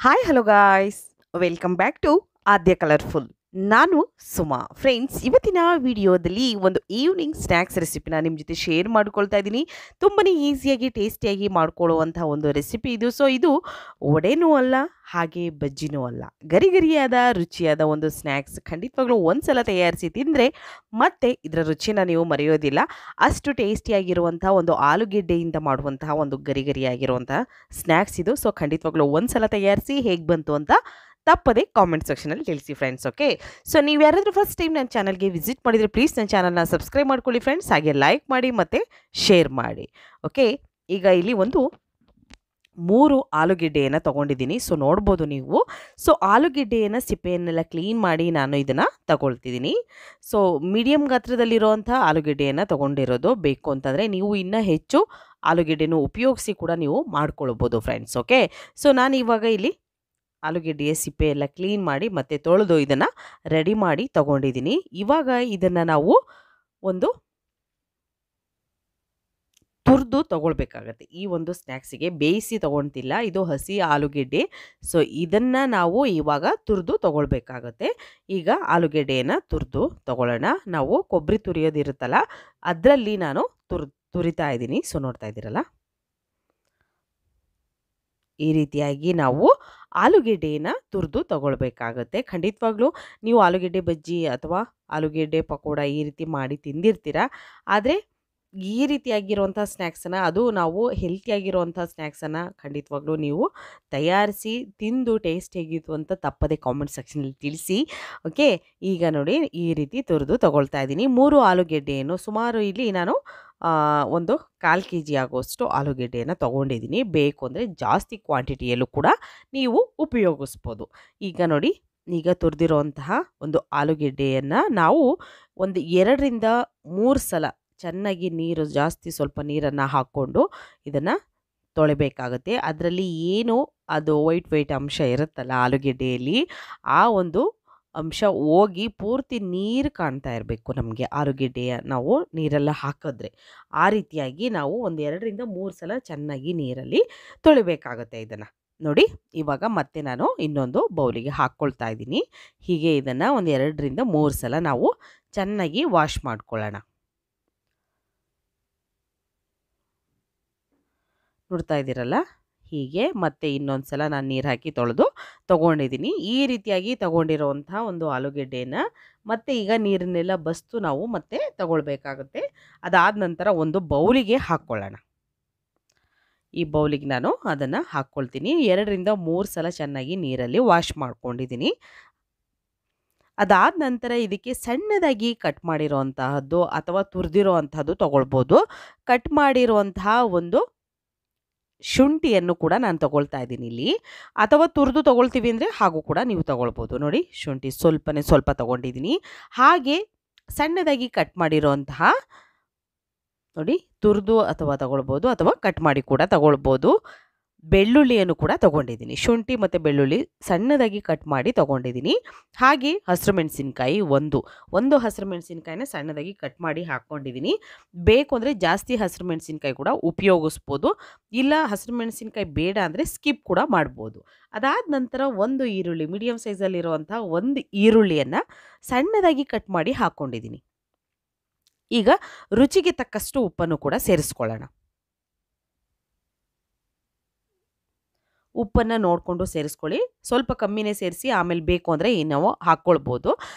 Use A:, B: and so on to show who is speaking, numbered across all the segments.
A: Hi hello guys, welcome back to Aadya colourful. ನಾನು Suma. Friends, ಇವತ್ತಿನ ವಿಡಿಯೋದಲ್ಲಿ ಒಂದು ಈವ್ನಿಂಗ್ ಸ್ನ್ಯಾಕ್ಸ್ ರೆಸಿಪಿನ ನಿಮ್ಮ ಜೊತೆ ಶೇರ್ ಮಾಡ್ಕೊಳ್ತಾ ಇದ್ದೀನಿ. ತುಂಬಾ ಈಸಿಯಾಗಿ ಟೇಸ್ಟಿಯಾಗಿ ಮಾಡ್ಕೊಳ್ಳುವಂಥ ಒಂದು ರೆಸಿಪಿ ಇದು. ಸೊ ಇದು ವಡೆನೂ ಅಲ್ಲ, ಹಾಗೆ ಬಜ್ಜಿನೂ ಅಲ್ಲ, ಗರಿಗರಿಯಾದ ರುಚಿಯಾದ ಒಂದು ಸ್ನ್ಯಾಕ್ಸ್. ಖಂಡಿತವಾಗ್ಲೂ ಒಂದ್ಸಲ ತಯಾರಿಸಿ ತಿಂದರೆ ಮತ್ತೆ ಇದರ ರುಚಿನ ನೀವು ಮರೆಯೋದಿಲ್ಲ. ಅಷ್ಟು ಟೇಸ್ಟಿಯಾಗಿರುವಂಥ ಒಂದು ಆಲೂಗೆಡ್ಡೆಯಿಂದ ಮಾಡುವಂತಹ ಒಂದು ಗರಿಗರಿಯಾಗಿರುವಂತಹ ಸ್ನ್ಯಾಕ್ಸ್ ಇದು. ಸೊ ಖಂಡಿತವಾಗ್ಲೂ ಒಂದ್ಸಲ ತಯಾರಿಸಿ ಹೇಗೆ ಬಂತು ಅಂತ ತಪ್ಪದೆ ಕಾಮೆಂಟ್ ಸೆಕ್ಷನಲ್ಲಿ ತಿಳಿಸಿ ಫ್ರೆಂಡ್ಸ್. ಓಕೆ, ಸೊ ನೀವು ಯಾರಾದರೂ ಫಸ್ಟ್ ಟೈಮ್ ನನ್ನ ಚಾನಲ್ಗೆ ವಿಸಿಟ್ ಮಾಡಿದರೆ ಪ್ಲೀಸ್ ನನ್ನ ಚಾನಲ್ನ ಸಬ್ಸ್ಕ್ರೈಬ್ ಮಾಡ್ಕೊಳ್ಳಿ ಫ್ರೆಂಡ್ಸ್. ಹಾಗೆ ಲೈಕ್ ಮಾಡಿ ಮತ್ತು ಶೇರ್ ಮಾಡಿ. ಓಕೆ, ಈಗ ಇಲ್ಲಿ ಒಂದು 3 ಆಲೂಗೆಡ್ಡೆಯನ್ನು ತೊಗೊಂಡಿದ್ದೀನಿ. ಸೊ ನೋಡ್ಬೋದು ನೀವು. ಸೊ ಆಲೂಗೆಡ್ಡೆಯನ್ನು ಸಿಪ್ಪೆಯನ್ನೆಲ್ಲ ಕ್ಲೀನ್ ಮಾಡಿ ನಾನು ಇದನ್ನು ತಗೊಳ್ತಿದ್ದೀನಿ. ಸೊ ಮೀಡಿಯಮ್ ಗಾತ್ರದಲ್ಲಿರುವಂಥ ಆಲೂಗೆಡ್ಡೆಯನ್ನು ತೊಗೊಂಡಿರೋದು. ಬೇಕು ಅಂತಂದರೆ ನೀವು ಇನ್ನೂ ಹೆಚ್ಚು ಆಲೂಗೆಡ್ಡೆನೂ ಉಪಯೋಗಿಸಿ ಕೂಡ ನೀವು ಮಾಡ್ಕೊಳ್ಬೋದು ಫ್ರೆಂಡ್ಸ್. ಓಕೆ, ಸೊ ನಾನು ಇವಾಗ ಇಲ್ಲಿ ಆಲೂಗೆಡ್ಡೆಯ ಸಿಪ್ಪೆ ಎಲ್ಲ ಕ್ಲೀನ್ ಮಾಡಿ ಮತ್ತು ತೊಳೆದು ಇದನ್ನು ರೆಡಿ ಮಾಡಿ ತೊಗೊಂಡಿದ್ದೀನಿ. ಇವಾಗ ಇದನ್ನು ನಾವು ಒಂದು ತುರಿದು ತೊಗೊಳ್ಬೇಕಾಗತ್ತೆ. ಈ ಒಂದು ಸ್ನ್ಯಾಕ್ಸಿಗೆ ಬೇಯಿಸಿ ತೊಗೊಳ್ತಿಲ್ಲ, ಇದು ಹಸಿ ಆಲೂಗೆಡ್ಡೆ. ಸೊ ಇದನ್ನು ನಾವು ಇವಾಗ ತುರಿದು ತೊಗೊಳ್ಬೇಕಾಗತ್ತೆ. ಈಗ ಆಲೂಗೆಡ್ಡೆಯನ್ನು ತುರಿದು ತೊಗೊಳ್ಳೋಣ. ನಾವು ಕೊಬ್ಬರಿ ತುರಿಯೋದಿರುತ್ತಲ್ಲ, ಅದರಲ್ಲಿ ನಾನು ತುರಿತಾ ಇದ್ದೀನಿ. ಸೊ ನೋಡ್ತಾ ಇದ್ದೀರಲ್ಲ, ಈ ರೀತಿಯಾಗಿ ನಾವು ಆಲೂಗೆಡ್ಡೆಯನ್ನು ತುರಿದು ತೊಗೊಳ್ಬೇಕಾಗತ್ತೆ. ಖಂಡಿತವಾಗ್ಲೂ ನೀವು ಆಲೂಗೆಡ್ಡೆ ಬಜ್ಜಿ ಅಥವಾ ಆಲೂಗೆಡ್ಡೆ ಪಕೋಡ ಈ ರೀತಿ ಮಾಡಿ ತಿಂದಿರ್ತೀರ. ಆದರೆ ಈ ರೀತಿಯಾಗಿರುವಂಥ ಸ್ನ್ಯಾಕ್ಸನ್ನು, ಅದು ನಾವು ಹೆಲ್ತಿಯಾಗಿರುವಂಥ ಸ್ನ್ಯಾಕ್ಸನ್ನು ಖಂಡಿತವಾಗ್ಲೂ ನೀವು ತಯಾರಿಸಿ ತಿಂದು ಟೇಸ್ಟ್ ಹೇಗಿತ್ತು ಅಂತ ತಪ್ಪದೆ ಕಾಮೆಂಟ್ ಸೆಕ್ಷನಲ್ಲಿ ತಿಳಿಸಿ. ಓಕೆ, ಈಗ ನೋಡಿ ಈ ರೀತಿ ತುರಿದು ತೊಗೊಳ್ತಾ ಇದ್ದೀನಿ. 3 ಆಲೂಗೆಡ್ಡೆಯನ್ನು ಸುಮಾರು ಇಲ್ಲಿ ನಾನು ಒಂದು 1/4 kg ಆಗುವಷ್ಟು ಆಲೂಗೆಡ್ಡೆಯನ್ನು ತೊಗೊಂಡಿದ್ದೀನಿ. ಬೇಕು ಅಂದರೆ ಜಾಸ್ತಿ ಕ್ವಾಂಟಿಟಿಯಲ್ಲೂ ಕೂಡ ನೀವು ಉಪಯೋಗಿಸ್ಬೋದು. ಈಗ ನೋಡಿ, ಈಗ ತುರಿದಿರುವಂತಹ ಒಂದು ಆಲೂಗೆಡ್ಡೆಯನ್ನು ನಾವು ಒಂದು 2 ರಿಂದ 3 ಸಲ ಚೆನ್ನಾಗಿ ನೀರು ಜಾಸ್ತಿ ಸ್ವಲ್ಪ ನೀರನ್ನು ಹಾಕ್ಕೊಂಡು ಇದನ್ನು ತೊಳಿಬೇಕಾಗುತ್ತೆ. ಅದರಲ್ಲಿ ಏನು ಅದು ವೈಟ್ ಅಂಶ ಇರುತ್ತಲ್ಲ ಆಲೂಗೆಡ್ಡೆಯಲ್ಲಿ, ಆ ಒಂದು ಅಂಶ ಹೋಗಿ ಪೂರ್ತಿ ನೀರು ಕಾಣ್ತಾ ಇರಬೇಕು ನಮಗೆ ಆಲೂಗೆಡ್ಡೆಯ ನಾವು ನೀರೆಲ್ಲ ಹಾಕಿದ್ರೆ. ಆ ರೀತಿಯಾಗಿ ನಾವು ಒಂದು 2 ರಿಂದ 3 ಸಲ ಚೆನ್ನಾಗಿ ನೀರಲ್ಲಿ ತೊಳಿಬೇಕಾಗುತ್ತೆ ಇದನ್ನು. ನೋಡಿ, ಇವಾಗ ಮತ್ತೆ ನಾನು ಇನ್ನೊಂದು ಬೌಲಿಗೆ ಹಾಕ್ಕೊಳ್ತಾ ಇದ್ದೀನಿ. ಹೀಗೆ ಇದನ್ನು ಒಂದು 2 ರಿಂದ 3 ಸಲ ನಾವು ಚೆನ್ನಾಗಿ ವಾಶ್ ಮಾಡ್ಕೊಳ್ಳೋಣ. ನೋಡ್ತಾ ಇದ್ದೀರಲ್ಲ, ಹೀಗೆ ಮತ್ತೆ ಇನ್ನೊಂದು ಸಲ ನಾನು ನೀರು ಹಾಕಿ ತೊಳೆದು ತೊಗೊಂಡಿದ್ದೀನಿ. ಈ ರೀತಿಯಾಗಿ ತೊಗೊಂಡಿರೋವಂಥ ಒಂದು ಆಲೂಗೆಡ್ಡೆಯನ್ನು ಮತ್ತೆ ಈಗ ನೀರನ್ನೆಲ್ಲ ಬಸ್ತು ನಾವು ಮತ್ತೆ ತೊಗೊಳ್ಬೇಕಾಗುತ್ತೆ. ಅದಾದ ನಂತರ ಒಂದು ಬೌಲಿಗೆ ಹಾಕ್ಕೊಳ್ಳೋಣ. ಈ ಬೌಲಿಗೆ ನಾನು ಅದನ್ನು ಹಾಕ್ಕೊಳ್ತೀನಿ. 2 ರಿಂದ 3 ಸಲ ಚೆನ್ನಾಗಿ ನೀರಲ್ಲಿ ವಾಶ್ ಮಾಡ್ಕೊಂಡಿದ್ದೀನಿ. ಅದಾದ ನಂತರ ಇದಕ್ಕೆ ಸಣ್ಣದಾಗಿ ಕಟ್ ಮಾಡಿರೋವಂತಹದ್ದು ಅಥವಾ ತುರಿದಿರೋ ಅಂಥದ್ದು ತೊಗೊಳ್ಬೋದು. ಕಟ್ ಮಾಡಿರುವಂತಹ ಒಂದು ಶುಂಠಿಯನ್ನು ಕೂಡ ನಾನು ತೊಗೊಳ್ತಾ ಇದ್ದೀನಿ ಇಲ್ಲಿ. ಅಥವಾ ತುರಿದು ತೊಗೊಳ್ತೀವಿ ಅಂದರೆ ಹಾಗೂ ಕೂಡ ನೀವು ತೊಗೊಳ್ಬೋದು. ನೋಡಿ, ಶುಂಠಿ ಸ್ವಲ್ಪ ತೊಗೊಂಡಿದ್ದೀನಿ. ಹಾಗೆ ಸಣ್ಣದಾಗಿ ಕಟ್ ಮಾಡಿರೋಂತಹ, ನೋಡಿ, ತುರಿದು ಅಥವಾ ತೊಗೊಳ್ಬೋದು ಅಥವಾ ಕಟ್ ಮಾಡಿ ಕೂಡ ತೊಗೊಳ್ಬೋದು. ಬೆಳ್ಳುಳ್ಳಿಯನ್ನು ಕೂಡ ತೊಗೊಂಡಿದ್ದೀನಿ. ಶುಂಠಿ ಮತ್ತು ಬೆಳ್ಳುಳ್ಳಿ ಸಣ್ಣದಾಗಿ ಕಟ್ ಮಾಡಿ ತೊಗೊಂಡಿದ್ದೀನಿ. ಹಾಗೆ ಹಸಿರು ಮೆಣಸಿನ್ಕಾಯಿ ಒಂದು ಹಸಿರು ಮೆಣಸಿನ್ಕಾಯಿನ ಸಣ್ಣದಾಗಿ ಕಟ್ ಮಾಡಿ ಹಾಕ್ಕೊಂಡಿದ್ದೀನಿ. ಬೇಕು ಅಂದರೆ ಜಾಸ್ತಿ ಹಸಿರು ಮೆಣಸಿನ್ಕಾಯಿ ಕೂಡ ಉಪಯೋಗಿಸ್ಬೋದು. ಇಲ್ಲ ಹಸಿರು ಮೆಣಸಿನ್ಕಾಯಿ ಬೇಡ ಅಂದರೆ ಸ್ಕಿಪ್ ಕೂಡ ಮಾಡ್ಬೋದು. ಅದಾದ ನಂತರ ಒಂದು ಈರುಳ್ಳಿ, ಮೀಡಿಯಮ್ ಸೈಜಲ್ಲಿರುವಂಥ ಒಂದು ಈರುಳ್ಳಿಯನ್ನು ಸಣ್ಣದಾಗಿ ಕಟ್ ಮಾಡಿ ಹಾಕ್ಕೊಂಡಿದ್ದೀನಿ. ಈಗ ರುಚಿಗೆ ತಕ್ಕಷ್ಟು ಉಪ್ಪನ್ನು ಕೂಡ ಸೇರಿಸ್ಕೊಳ್ಳೋಣ. ಉಪ್ಪನ್ನು ನೋಡಿಕೊಂಡು ಸೇರಿಸ್ಕೊಳ್ಳಿ. ಸ್ವಲ್ಪ ಕಮ್ಮಿನೇ ಸೇರಿಸಿ ಆಮೇಲೆ ಬೇಕು ಅಂದರೆ ನಾವು ಹಾಕ್ಕೊಳ್ಬೋದು.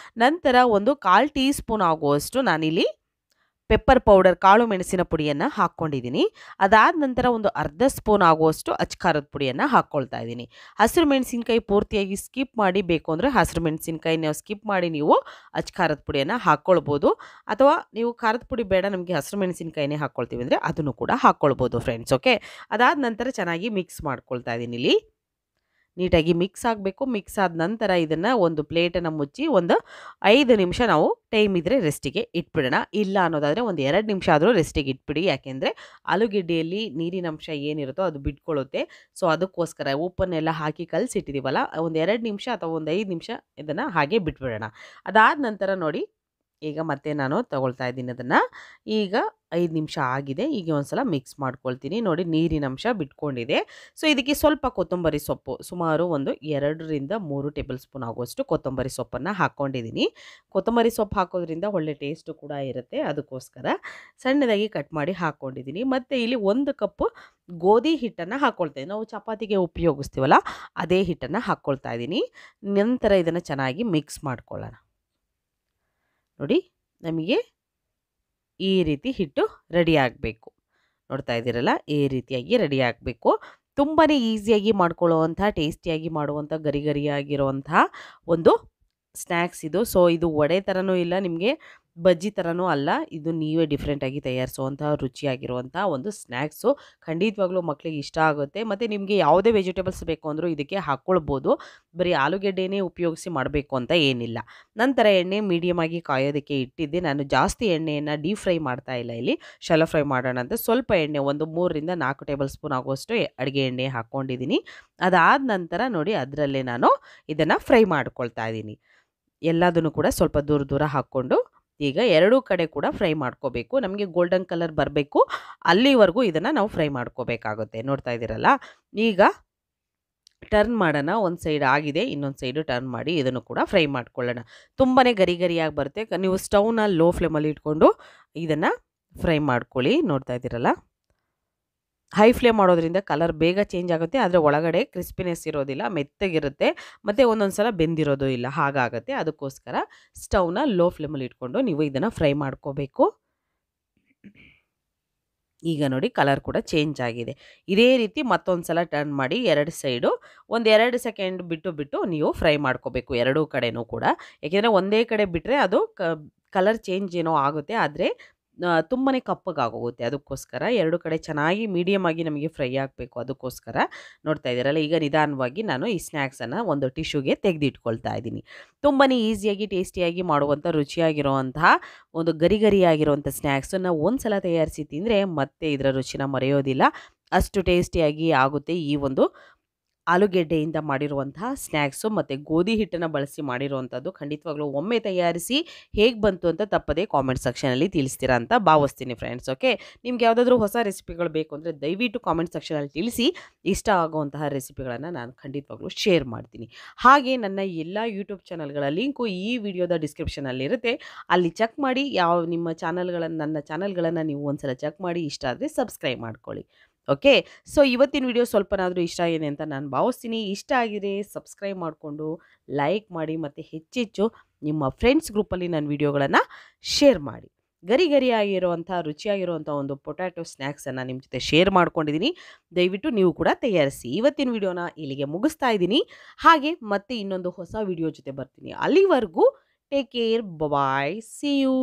A: ನಂತರ ಒಂದು 1/4 ಟೀ ಸ್ಪೂನ್ ಆಗುವಷ್ಟು ನಾನಿಲ್ಲಿ ಪೆಪ್ಪರ್ ಪೌಡರ್, ಕಾಳು ಮೆಣಸಿನ ಪುಡಿಯನ್ನು ಹಾಕ್ಕೊಂಡಿದ್ದೀನಿ. ಅದಾದ ನಂತರ ಒಂದು ಅರ್ಧ ಸ್ಪೂನ್ ಆಗುವಷ್ಟು ಅಚ್ಕಾರದ ಪುಡಿಯನ್ನು ಹಾಕ್ಕೊಳ್ತಾ ಇದ್ದೀನಿ. ಹಸಿರು ಮೆಣಸಿನ್ಕಾಯಿ ಪೂರ್ತಿಯಾಗಿ ಸ್ಕಿಪ್ ಮಾಡಿ, ಬೇಕು ಅಂದರೆ ಹಸಿರು ಮೆಣಸಿನ್ಕಾಯಿ ನೀವು ಸ್ಕಿಪ್ ಮಾಡಿ ನೀವು ಅಚ್ಕಾರದ ಪುಡಿಯನ್ನು ಹಾಕ್ಕೊಳ್ಬೋದು. ಅಥವಾ ನೀವು ಖಾರದ ಪುಡಿ ಬೇಡ, ನಮಗೆ ಹಸಿರು ಮೆಣಸಿನ್ಕಾಯಿನೇ ಹಾಕ್ಕೊಳ್ತೀವಿ ಅಂದರೆ ಅದನ್ನು ಕೂಡ ಹಾಕ್ಕೊಳ್ಬೋದು ಫ್ರೆಂಡ್ಸ್. ಓಕೆ, ಅದಾದ ನಂತರ ಚೆನ್ನಾಗಿ ಮಿಕ್ಸ್ ಮಾಡ್ಕೊಳ್ತಾ ಇದ್ದೀನಿ. ಇಲ್ಲಿ ನೀಟಾಗಿ ಮಿಕ್ಸ್ ಆಗಬೇಕು. ಮಿಕ್ಸ್ ಆದ ನಂತರ ಇದನ್ನು ಒಂದು ಪ್ಲೇಟನ್ನು ಮುಚ್ಚಿ ಒಂದು 5 ನಿಮಿಷ ನಾವು ಟೈಮ್ ಇದ್ದರೆ ರೆಸ್ಟಿಗೆ ಇಟ್ಬಿಡೋಣ. ಇಲ್ಲ ಅನ್ನೋದಾದರೆ ಒಂದು 2 ನಿಮಿಷ ಆದರೂ ರೆಸ್ಟಿಗೆ ಇಟ್ಬಿಡಿ. ಯಾಕೆಂದರೆ ಆಲೂಗೆಡ್ಡೆಯಲ್ಲಿ ನೀರಿನ ಅಂಶ ಏನಿರುತ್ತೋ ಅದು ಬಿಟ್ಕೊಳ್ಳುತ್ತೆ. ಸೊ ಅದಕ್ಕೋಸ್ಕರ ಉಪ್ಪನ್ನೆಲ್ಲ ಹಾಕಿ ಕಲಸಿಟ್ಟಿದ್ದೀವಲ್ಲ, ಒಂದು 2 ನಿಮಿಷ ಅಥವಾ ಒಂದು 5 ನಿಮಿಷ ಇದನ್ನು ಹಾಗೆ ಬಿಟ್ಬಿಡೋಣ. ಅದಾದ ನಂತರ ನೋಡಿ, ಈಗ ಮತ್ತೆ ನಾನು ತಗೊಳ್ತಾ ಇದ್ದೀನಿ ಅದನ್ನು. ಈಗ 5 ನಿಮಿಷ ಆಗಿದೆ. ಈಗ ಒಂದ್ಸಲ ಮಿಕ್ಸ್ ಮಾಡ್ಕೊಳ್ತೀನಿ. ನೋಡಿ ನೀರಿನ ಅಂಶ ಬಿಟ್ಕೊಂಡಿದೆ. ಸೊ ಇದಕ್ಕೆ ಸ್ವಲ್ಪ ಕೊತ್ತಂಬರಿ ಸೊಪ್ಪು ಸುಮಾರು ಒಂದು 2ರಿಂದ 3 ಟೇಬಲ್ ಸ್ಪೂನ್ ಆಗುವಷ್ಟು ಕೊತ್ತಂಬರಿ ಸೊಪ್ಪನ್ನು ಹಾಕ್ಕೊಂಡಿದ್ದೀನಿ. ಕೊತ್ತಂಬರಿ ಸೊಪ್ಪು ಹಾಕೋದ್ರಿಂದ ಒಳ್ಳೆ ಟೇಸ್ಟು ಕೂಡ ಇರುತ್ತೆ. ಅದಕ್ಕೋಸ್ಕರ ಸಣ್ಣದಾಗಿ ಕಟ್ ಮಾಡಿ ಹಾಕ್ಕೊಂಡಿದ್ದೀನಿ. ಮತ್ತು ಇಲ್ಲಿ 1 ಕಪ್ಪು ಗೋಧಿ ಹಿಟ್ಟನ್ನು ಹಾಕ್ಕೊಳ್ತಾ ನಾವು ಚಪಾತಿಗೆ ಉಪಯೋಗಿಸ್ತೀವಲ್ಲ ಅದೇ ಹಿಟ್ಟನ್ನು ಹಾಕ್ಕೊಳ್ತಾ ಇದ್ದೀನಿ. ನಂತರ ಇದನ್ನು ಚೆನ್ನಾಗಿ ಮಿಕ್ಸ್ ಮಾಡ್ಕೊಳ್ಳೋಣ. ನೋಡಿ ನಮಗೆ ಈ ರೀತಿ ಹಿಟ್ಟು ರೆಡಿ ಆಗಬೇಕು. ನೋಡ್ತಾ ಇದ್ದೀರಲ್ಲ, ಈ ರೀತಿಯಾಗಿ ರೆಡಿ ಆಗಬೇಕು. ತುಂಬಾ ಈಸಿಯಾಗಿ ಮಾಡ್ಕೊಳ್ಳುವಂಥ, ಟೇಸ್ಟಿಯಾಗಿ ಮಾಡುವಂಥ, ಗರಿ ಗರಿಯಾಗಿರುವಂತಹ ಒಂದು ಸ್ನ್ಯಾಕ್ಸ್ ಇದು. ಸೊ ಇದು ವಡೆ ಥರನೂ ಇಲ್ಲ, ನಿಮಗೆ ಬಜ್ಜಿ ಥರನೂ ಅಲ್ಲ. ಇದು ನೀವೇ ಡಿಫ್ರೆಂಟಾಗಿ ತಯಾರಿಸುವಂತಹ ರುಚಿಯಾಗಿರುವಂಥ ಒಂದು ಸ್ನ್ಯಾಕ್ಸು. ಖಂಡಿತವಾಗ್ಲೂ ಮಕ್ಕಳಿಗೆ ಇಷ್ಟ ಆಗುತ್ತೆ. ಮತ್ತು ನಿಮಗೆ ಯಾವುದೇ ವೆಜಿಟೇಬಲ್ಸ್ ಬೇಕು ಅಂದರೂ ಇದಕ್ಕೆ ಹಾಕ್ಕೊಳ್ಬೋದು. ಬರೀ ಆಲೂಗೆಡ್ಡೆನೇ ಉಪಯೋಗಿಸಿ ಮಾಡಬೇಕು ಅಂತ ಏನಿಲ್ಲ. ನಂತರ ಎಣ್ಣೆ ಮೀಡಿಯಮ್ ಆಗಿ ಕಾಯೋದಕ್ಕೆ ಇಟ್ಟಿದ್ದೆ. ನಾನು ಜಾಸ್ತಿ ಎಣ್ಣೆಯನ್ನು ಡೀಪ್ ಫ್ರೈ ಮಾಡ್ತಾ ಇಲ್ಲ, ಇಲ್ಲಿ ಶಾಲೋ ಫ್ರೈ ಮಾಡೋಣ ಅಂತ ಸ್ವಲ್ಪ ಎಣ್ಣೆ, ಒಂದು 3ರಿಂದ 4 ಟೇಬಲ್ ಸ್ಪೂನ್ ಆಗುವಷ್ಟು ಅಡುಗೆ ಎಣ್ಣೆ ಹಾಕ್ಕೊಂಡಿದ್ದೀನಿ. ಅದಾದ ನಂತರ ನೋಡಿ ಅದರಲ್ಲೇ ನಾನು ಇದನ್ನು ಫ್ರೈ ಮಾಡ್ಕೊಳ್ತಾ ಇದ್ದೀನಿ. ಎಲ್ಲದನ್ನು ಕೂಡ ಸ್ವಲ್ಪ ದೂರ ದೂರ ಹಾಕ್ಕೊಂಡು ಈಗ ಎರಡೂ ಕಡೆ ಕೂಡ ಫ್ರೈ ಮಾಡ್ಕೋಬೇಕು. ನಮಗೆ ಗೋಲ್ಡನ್ ಕಲರ್ ಬರಬೇಕು, ಅಲ್ಲಿವರೆಗೂ ಇದನ್ನು ನಾವು ಫ್ರೈ ಮಾಡ್ಕೋಬೇಕಾಗುತ್ತೆ. ನೋಡ್ತಾ ಇದ್ದೀರಲ್ಲ, ಈಗ ಟರ್ನ್ ಮಾಡೋಣ. ಒಂದು ಸೈಡ್ ಆಗಿದೆ, ಇನ್ನೊಂದು ಸೈಡು ಟರ್ನ್ ಮಾಡಿ ಇದನ್ನು ಕೂಡ ಫ್ರೈ ಮಾಡ್ಕೊಳ್ಳೋಣ. ತುಂಬಾ ಗರಿ ಗರಿಯಾಗಿ ಬರುತ್ತೆ. ನೀವು ಸ್ಟವ್ನ ಲೋ ಫ್ಲೇಮಲ್ಲಿ ಇಟ್ಕೊಂಡು ಇದನ್ನು ಫ್ರೈ ಮಾಡ್ಕೊಳ್ಳಿ. ನೋಡ್ತಾ ಇದ್ದೀರಲ್ಲ, ಹೈ ಫ್ಲೇಮ್ ಮಾಡೋದ್ರಿಂದ ಕಲರ್ ಬೇಗ ಚೇಂಜ್ ಆಗುತ್ತೆ, ಆದರೆ ಒಳಗಡೆ ಕ್ರಿಸ್ಪಿನೆಸ್ ಇರೋದಿಲ್ಲ, ಮೆತ್ತಗಿರುತ್ತೆ, ಮತ್ತು ಒಂದೊಂದು ಸಲ ಬೆಂದಿರೋದು ಇಲ್ಲ, ಹಾಗಾಗುತ್ತೆ. ಅದಕ್ಕೋಸ್ಕರ ಸ್ಟವ್ನ ಲೋ ಫ್ಲೇಮಲ್ಲಿ ಇಟ್ಕೊಂಡು ನೀವು ಇದನ್ನು ಫ್ರೈ ಮಾಡ್ಕೋಬೇಕು. ಈಗ ನೋಡಿ ಕಲರ್ ಕೂಡ ಚೇಂಜ್ ಆಗಿದೆ. ಇದೇ ರೀತಿ ಮತ್ತೊಂದು ಸಲ ಟರ್ನ್ ಮಾಡಿ 2 ಸೈಡು ಒಂದು 2 ಸೆಕೆಂಡ್ ಬಿಟ್ಟು ನೀವು ಫ್ರೈ ಮಾಡ್ಕೋಬೇಕು ಎರಡೂ ಕಡೆನೂ ಕೂಡ. ಯಾಕೆಂದರೆ ಒಂದೇ ಕಡೆ ಬಿಟ್ಟರೆ ಅದು ಕಲರ್ ಚೇಂಜ್ ಏನೋ ಆಗುತ್ತೆ, ಆದರೆ ತುಂಬಾ ಕಪ್ಪಗಾಗೋಗುತ್ತೆ. ಅದಕ್ಕೋಸ್ಕರ ಎರಡು ಕಡೆ ಚೆನ್ನಾಗಿ ಮೀಡಿಯಮ್ ಆಗಿ ನಮಗೆ ಫ್ರೈ ಆಗಬೇಕು. ಅದಕ್ಕೋಸ್ಕರ ನೋಡ್ತಾ ಇದ್ದೀರಲ್ಲ, ಈಗ ನಿಧಾನವಾಗಿ ನಾನು ಈ ಸ್ನ್ಯಾಕ್ಸನ್ನು ಒಂದು ಟಿಶ್ಯೂಗೆ ತೆಗೆದಿಟ್ಕೊಳ್ತಾ ಇದ್ದೀನಿ. ತುಂಬಾ ಈಸಿಯಾಗಿ ಟೇಸ್ಟಿಯಾಗಿ ಮಾಡುವಂಥ, ರುಚಿಯಾಗಿರುವಂತಹ ಒಂದು ಗರಿ ಗರಿಯಾಗಿರುವಂಥ ಸ್ನ್ಯಾಕ್ಸನ್ನು ಒಂದು ಸಲ ತಯಾರಿಸಿ ತಿಂದರೆ ಮತ್ತೆ ಇದರ ರುಚಿನ ಮರೆಯೋದಿಲ್ಲ. ಅಷ್ಟು ಟೇಸ್ಟಿಯಾಗಿ ಆಗುತ್ತೆ ಈ ಒಂದು ಆಲೂಗೆಡ್ಡೆಯಿಂದ ಮಾಡಿರುವಂತಹ ಸ್ನ್ಯಾಕ್ಸು. ಮತ್ತು ಗೋಧಿ ಹಿಟ್ಟನ್ನು ಬಳಸಿ ಮಾಡಿರುವಂಥದ್ದು. ಖಂಡಿತವಾಗ್ಲೂ ಒಮ್ಮೆ ತಯಾರಿಸಿ ಹೇಗೆ ಬಂತು ಅಂತ ತಪ್ಪದೇ ಕಾಮೆಂಟ್ ಸೆಕ್ಷನಲ್ಲಿ ತಿಳಿಸ್ತೀರಾ ಅಂತ ಭಾವಿಸ್ತೀನಿ ಫ್ರೆಂಡ್ಸ್. ಓಕೆ, ನಿಮ್ಗೆ ಯಾವುದಾದ್ರೂ ಹೊಸ ರೆಸಿಪಿಗಳು ಬೇಕು ಅಂದರೆ ದಯವಿಟ್ಟು ಕಾಮೆಂಟ್ ಸೆಕ್ಷನಲ್ಲಿ ತಿಳಿಸಿ. ಇಷ್ಟ ಆಗುವಂತಹ ರೆಸಿಪಿಗಳನ್ನು ನಾನು ಖಂಡಿತವಾಗ್ಲೂ ಶೇರ್ ಮಾಡ್ತೀನಿ. ಹಾಗೆ ನನ್ನ ಎಲ್ಲ ಯೂಟ್ಯೂಬ್ ಚಾನಲ್ಗಳ ಲಿಂಕು ಈ ವಿಡಿಯೋದ ಡಿಸ್ಕ್ರಿಪ್ಷನಲ್ಲಿರುತ್ತೆ, ಅಲ್ಲಿ ಚೆಕ್ ಮಾಡಿ. ನಿಮ್ಮ ಚಾನಲ್ಗಳನ್ನು, ನನ್ನ ಚಾನಲ್ಗಳನ್ನು ನೀವು ಒಂದ್ಸಲ ಚೆಕ್ ಮಾಡಿ, ಇಷ್ಟ ಆದರೆ ಸಬ್ಸ್ಕ್ರೈಬ್ ಮಾಡ್ಕೊಳ್ಳಿ. ಓಕೆ, ಸೊ ಇವತ್ತಿನ ವಿಡಿಯೋ ಸ್ವಲ್ಪನಾದರೂ ಇಷ್ಟ ಆಗಿದೆ ಅಂತ ನಾನು ಭಾವಿಸ್ತೀನಿ. ಇಷ್ಟ ಆಗಿದೆ ಸಬ್ಸ್ಕ್ರೈಬ್ ಮಾಡಿಕೊಂಡು ಲೈಕ್ ಮಾಡಿ, ಮತ್ತು ಹೆಚ್ಚೆಚ್ಚು ನಿಮ್ಮ ಫ್ರೆಂಡ್ಸ್ ಗ್ರೂಪಲ್ಲಿ ನನ್ನ ವಿಡಿಯೋಗಳನ್ನು ಶೇರ್ ಮಾಡಿ. ಗರಿ ಗರಿಯಾಗಿರುವಂಥ, ರುಚಿಯಾಗಿರುವಂಥ ಒಂದು ಪೊಟ್ಯಾಟೊ ಸ್ನ್ಯಾಕ್ಸನ್ನು ನಿಮ್ಮ ಜೊತೆ ಶೇರ್ ಮಾಡ್ಕೊಂಡಿದ್ದೀನಿ. ದಯವಿಟ್ಟು ನೀವು ಕೂಡ ತಯಾರಿಸಿ. ಇವತ್ತಿನ ವಿಡಿಯೋನ ಇಲ್ಲಿಗೆ ಮುಗಿಸ್ತಾ ಇದ್ದೀನಿ. ಹಾಗೆ ಮತ್ತೆ ಇನ್ನೊಂದು ಹೊಸ ವಿಡಿಯೋ ಜೊತೆ ಬರ್ತೀನಿ. ಅಲ್ಲಿವರೆಗೂ take care, bye, see you.